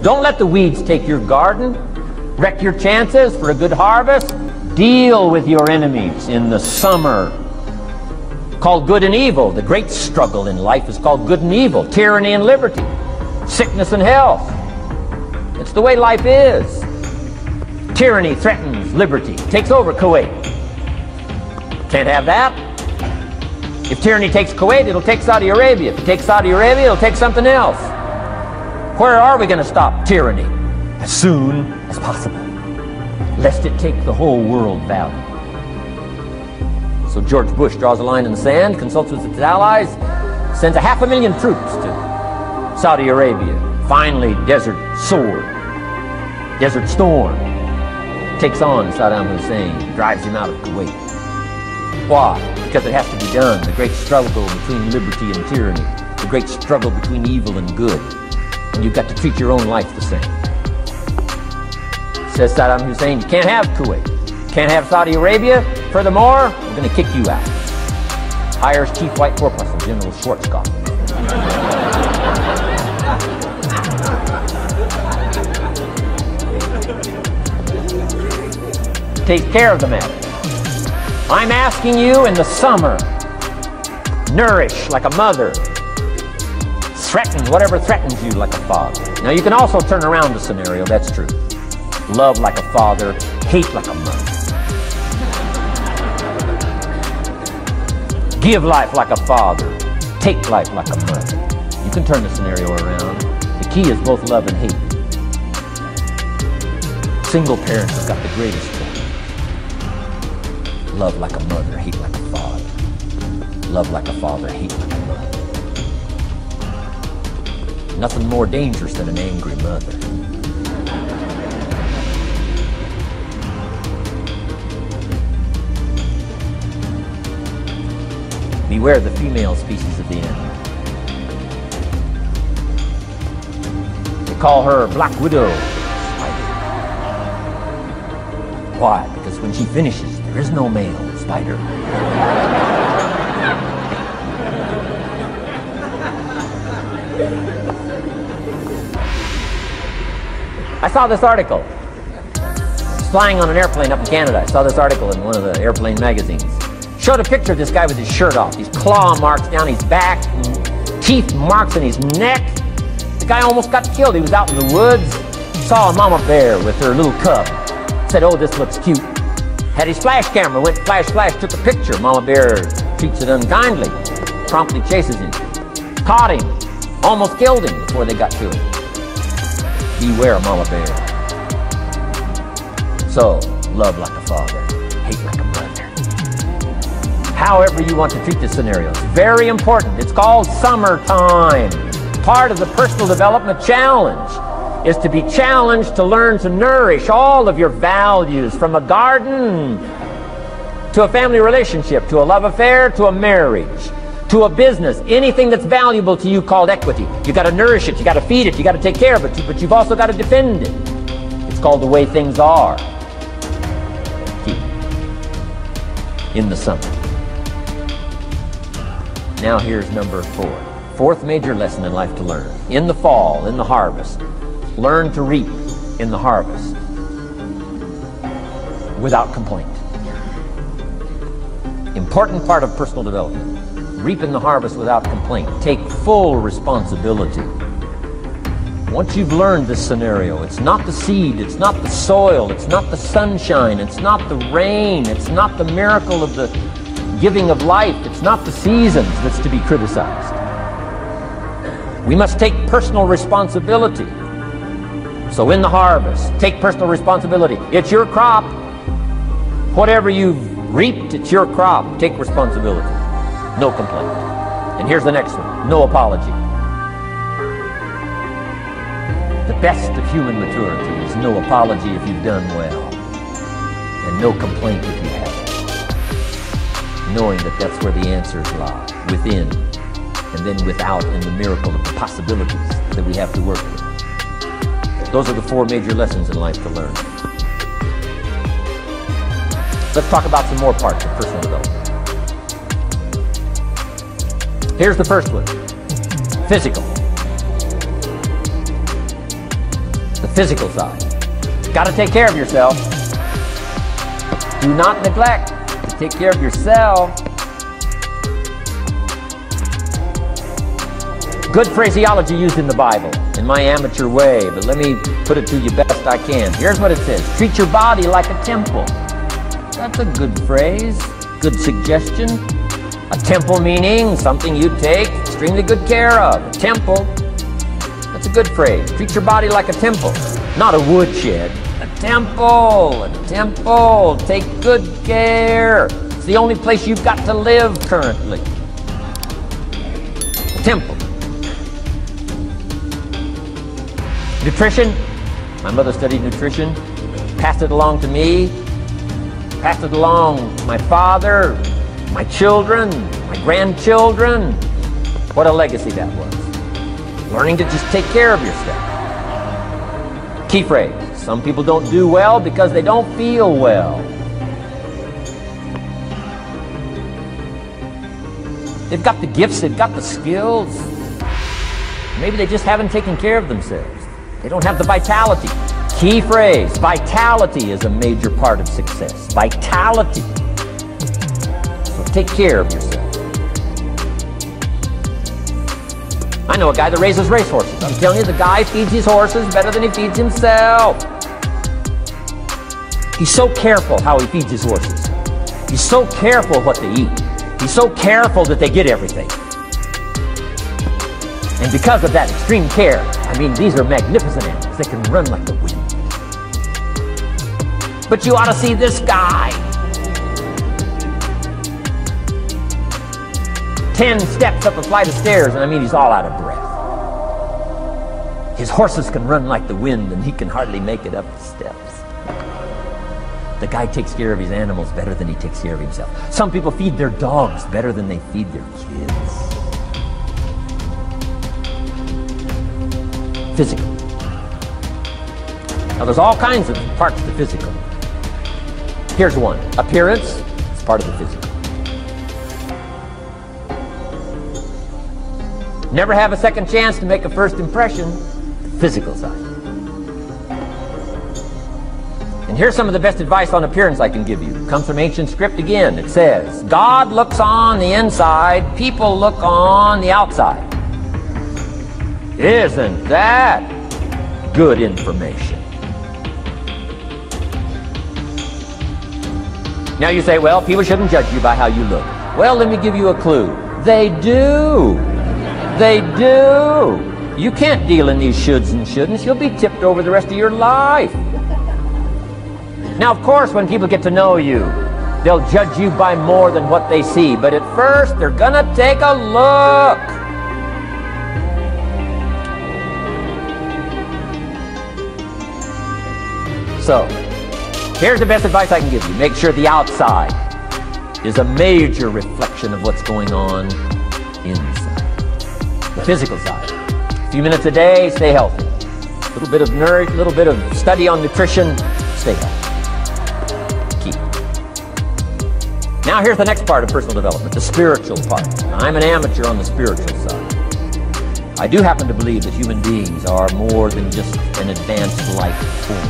Don't let the weeds take your garden, wreck your chances for a good harvest. Deal with your enemies in the summer. Called good and evil. The great struggle in life is called good and evil. Tyranny and liberty. Sickness and health. It's the way life is. Tyranny threatens liberty. Takes over Kuwait. Can't have that. If tyranny takes Kuwait, it'll take Saudi Arabia. If it takes Saudi Arabia, it'll take something else. Where are we going to stop tyranny? As soon as possible, lest it take the whole world valley. So George Bush draws a line in the sand, consults with his allies, sends 500,000 troops to Saudi Arabia. Finally, Desert Sword, Desert Storm, takes on Saddam Hussein, drives him out of Kuwait. Why? Because it has to be done. The great struggle between liberty and tyranny. The great struggle between evil and good. And you've got to treat your own life the same. Says Saddam Hussein, you can't have Kuwait. Can't have Saudi Arabia. Furthermore, we're going to kick you out. Hires Chief White Corpuscle, General Schwarzkopf. Takes care of the matter. I'm asking you in the summer, nourish like a mother. Threaten whatever threatens you like a father. Now you can also turn around the scenario, that's true. Love like a father, hate like a mother. Give life like a father, take life like a mother. You can turn the scenario around. The key is both love and hate. Single parents have got the greatest joy. Love like a mother, hate like a father. Love like a father, hate like a mother. Nothing more dangerous than an angry mother. Beware the female species of the animal. They call her Black Widow. Why? Because when she finishes, there is no male spider. I saw this article. I was flying on an airplane up in Canada. I saw this article in one of the airplane magazines. Showed a picture of this guy with his shirt off. These claw marks down his back, teeth marks in his neck. The guy almost got killed. He was out in the woods, saw a mama bear with her little cub. Said, oh, this looks cute. Had his flash camera, went flash, flash, took a picture. Mama bear treats it unkindly, promptly chases him. Caught him, almost killed him before they got to him. Beware mama bear. So, love like a father, hate like a mother. However you want to treat this scenario, it's very important. It's called summertime. Part of the personal development challenge is to be challenged to learn to nourish all of your values, from a garden to a family relationship, to a love affair, to a marriage, to a business, anything that's valuable to you called equity. You got to nourish it, you got to feed it, you got to take care of it, but you've also got to defend it. It's called the way things are. In the summer. Now here's number 4. Fourth major lesson in life to learn. In the fall, in the harvest, learn to reap in the harvest without complaint. Important part of personal development. Reap in the harvest without complaint. Take full responsibility. Once you've learned this scenario, it's not the seed, it's not the soil, it's not the sunshine, it's not the rain, it's not the miracle of the giving of life, it's not the seasons that's to be criticized. We must take personal responsibility. So in the harvest, take personal responsibility. It's your crop. Whatever you've reaped, it's your crop. Take responsibility. No complaint. And here's the next one. No apology. The best of human maturity is no apology if you've done well, and no complaint if you haven't. Knowing that that's where the answers lie, within, and then without, in the miracle of the possibilities that we have to work with. Those are the 4 major lessons in life to learn. Let's talk about some more parts of personal development. Here's the first one. Physical. Physical side. Got to take care of yourself. Do not neglect to take care of yourself. Good phraseology used in the Bible, in my amateur way, but let me put it to you best I can. Here's what it says. Treat your body like a temple. That's a good phrase, good suggestion. A temple meaning something you take extremely good care of. A temple, that's a good phrase. Treat your body like a temple, not a woodshed. A temple, a temple. Take good care. It's the only place you've got to live currently. A temple. Nutrition. My mother studied nutrition, passed it along to me, passed it along to my father, my children, my grandchildren. What a legacy that was. Learning to just take care of yourself. Key phrase. Some people don't do well because they don't feel well. They've got the gifts, they've got the skills. Maybe they just haven't taken care of themselves. They don't have the vitality. Key phrase, vitality is a major part of success. Vitality. So take care of yourself. I know a guy that raises racehorses. I'm telling you, the guy feeds his horses better than he feeds himself. He's so careful how he feeds his horses. He's so careful what they eat. He's so careful that they get everything. And because of that extreme care, I mean, these are magnificent animals. They can run like the wind. But you ought to see this guy. 10 steps up a flight of stairs, and I mean, he's all out of breath. His horses can run like the wind, and he can hardly make it up the steps. The guy takes care of his animals better than he takes care of himself. Some people feed their dogs better than they feed their kids. Physical. Now there's all kinds of parts to physical. Here's one. Appearance is part of the physical. Never have a second chance to make a first impression. The physical side. And here's some of the best advice on appearance I can give you. It comes from ancient script again. It says, God looks on the inside, people look on the outside. Isn't that good information? Now you say, well, people shouldn't judge you by how you look. Well, let me give you a clue. They do. They do. You can't deal in these shoulds and shouldn'ts. You'll be tipped over the rest of your life. Now, of course, when people get to know you, they'll judge you by more than what they see. But at first, they're gonna take a look. So, here's the best advice I can give you. Make sure the outside is a major reflection of what's going on inside. The physical side. A few minutes a day, stay healthy. A little bit of nourish, a little bit of study on nutrition, stay healthy. Key. Now here's the next part of personal development, the spiritual part. I'm an amateur on the spiritual side. I do happen to believe that human beings are more than just an advanced life form.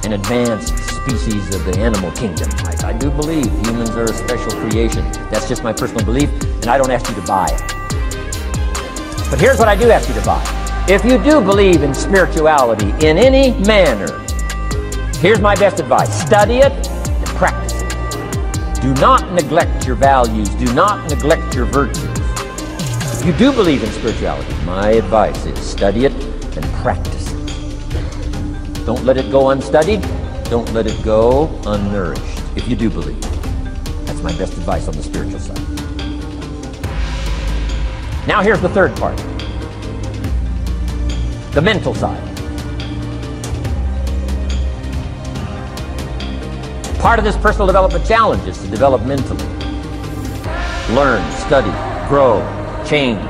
An advanced species of the animal kingdom. I do believe humans are a special creation. That's just my personal belief, and I don't ask you to buy it. But here's what I do ask you to buy. If you do believe in spirituality in any manner, here's my best advice. Study it and practice it. Do not neglect your values. Do not neglect your virtues. If you do believe in spirituality, my advice is study it and practice it. Don't let it go unstudied. Don't let it go unnourished, if you do believe. That's my best advice on the spiritual side. Now here's the third part. The mental side. Part of this personal development challenge is to develop mentally. Learn, study, grow, change.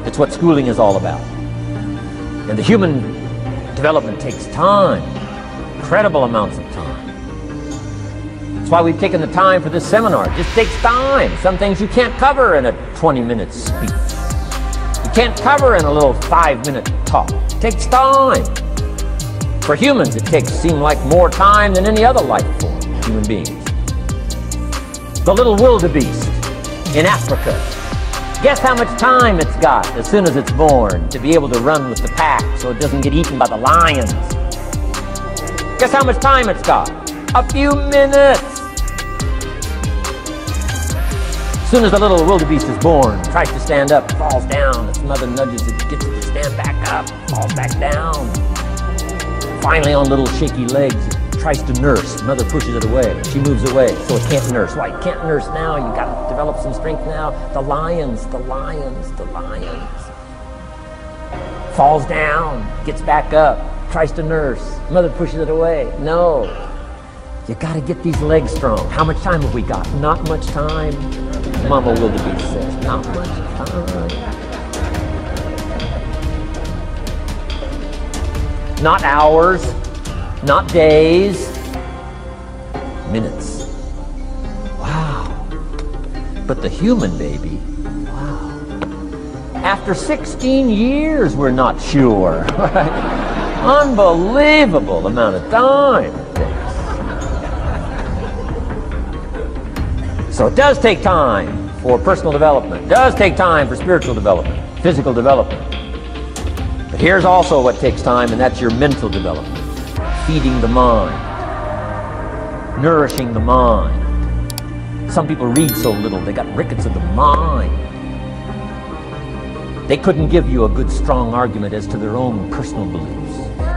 It's what schooling is all about. And the human development takes time. Incredible amounts of time. That's why we've taken the time for this seminar. It just takes time. Some things you can't cover in a 20-minute speech. You can't cover in a little 5-minute talk. It takes time. For humans, it seems like more time than any other life form, human beings. The little wildebeest in Africa. Guess how much time it's got as soon as it's born to be able to run with the pack so it doesn't get eaten by the lions? Guess how much time it's got? A few minutes. As soon as the little wildebeest is born, tries to stand up, falls down. Its mother nudges it, gets it to stand back up, falls back down. Finally, on little shaky legs, it tries to nurse. Mother pushes it away. She moves away, so it can't nurse. Why? It can't nurse now. You've got to develop some strength now. The lions. Falls down, gets back up, tries to nurse. Mother pushes it away. No. You got to get these legs strong. How much time have we got? Not much time. Mama wildebeest says, not much time. Not hours, not days, minutes. Wow. But the human baby, wow. After 16 years, we're not sure. Unbelievable amount of time it takes. So it does take time for personal development. It does take time for spiritual development, physical development. But here's also what takes time, and that's your mental development. Feeding the mind. Nourishing the mind. Some people read so little, they got rickets of the mind. They couldn't give you a good, strong argument as to their own personal beliefs.